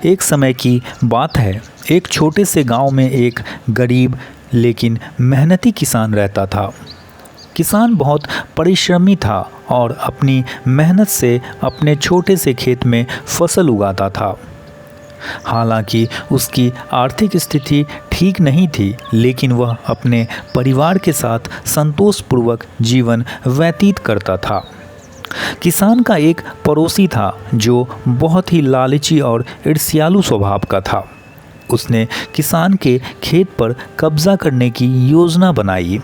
एक समय की बात है। एक छोटे से गांव में एक गरीब लेकिन मेहनती किसान रहता था। किसान बहुत परिश्रमी था और अपनी मेहनत से अपने छोटे से खेत में फसल उगाता था। हालांकि उसकी आर्थिक स्थिति ठीक नहीं थी, लेकिन वह अपने परिवार के साथ संतोषपूर्वक जीवन व्यतीत करता था। किसान का एक पड़ोसी था जो बहुत ही लालची और ईर्ष्यालु स्वभाव का था। उसने किसान के खेत पर कब्जा करने की योजना बनाई।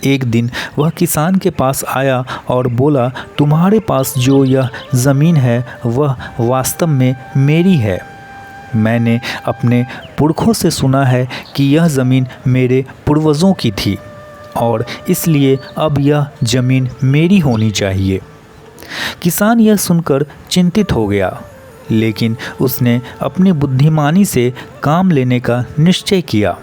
एक दिन वह किसान के पास आया और बोला, तुम्हारे पास जो यह ज़मीन है वह वास्तव में मेरी है। मैंने अपने पुरखों से सुना है कि यह ज़मीन मेरे पूर्वजों की थी और इसलिए अब यह ज़मीन मेरी होनी चाहिए। किसान यह सुनकर चिंतित हो गया, लेकिन उसने अपनी बुद्धिमानी से काम लेने का निश्चय किया।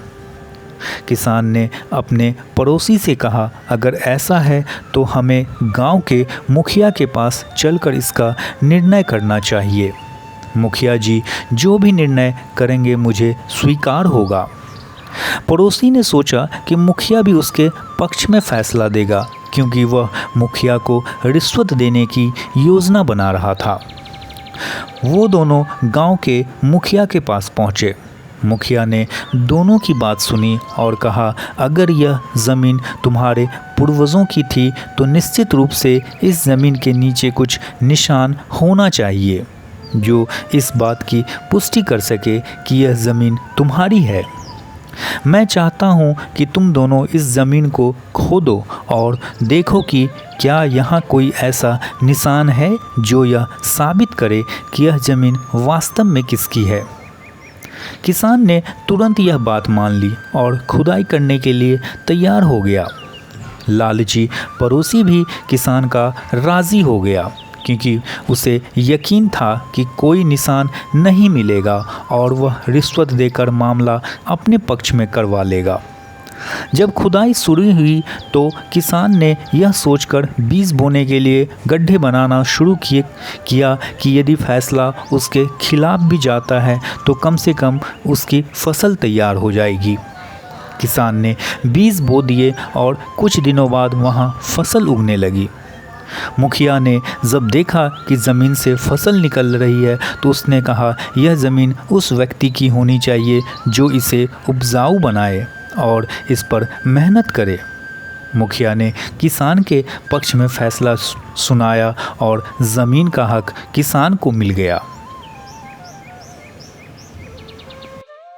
किसान ने अपने पड़ोसी से कहा, अगर ऐसा है तो हमें गांव के मुखिया के पास चलकर इसका निर्णय करना चाहिए। मुखिया जी जो भी निर्णय करेंगे मुझे स्वीकार होगा। पड़ोसी ने सोचा कि मुखिया भी उसके पक्ष में फैसला देगा, क्योंकि वह मुखिया को रिश्वत देने की योजना बना रहा था। वो दोनों गांव के मुखिया के पास पहुंचे। मुखिया ने दोनों की बात सुनी और कहा, अगर यह ज़मीन तुम्हारे पूर्वजों की थी तो निश्चित रूप से इस ज़मीन के नीचे कुछ निशान होना चाहिए जो इस बात की पुष्टि कर सके कि यह ज़मीन तुम्हारी है। मैं चाहता हूँ कि तुम दोनों इस ज़मीन को खोदो और देखो कि क्या यहाँ कोई ऐसा निशान है जो यह साबित करे कि यह ज़मीन वास्तव में किसकी है। किसान ने तुरंत यह बात मान ली और खुदाई करने के लिए तैयार हो गया। लालची पड़ोसी भी किसान का राज़ी हो गया, क्योंकि उसे यकीन था कि कोई निशान नहीं मिलेगा और वह रिश्वत देकर मामला अपने पक्ष में करवा लेगा। जब खुदाई शुरू हुई तो किसान ने यह सोचकर बीज बोने के लिए गड्ढे बनाना शुरू किया कि यदि फैसला उसके खिलाफ भी जाता है तो कम से कम उसकी फसल तैयार हो जाएगी। किसान ने बीज बो दिए और कुछ दिनों बाद वहाँ फसल उगने लगी। मुखिया ने जब देखा कि ज़मीन से फसल निकल रही है तो उसने कहा, यह ज़मीन उस व्यक्ति की होनी चाहिए जो इसे उपजाऊ बनाए और इस पर मेहनत करे। मुखिया ने किसान के पक्ष में फैसला सुनाया और ज़मीन का हक किसान को मिल गया।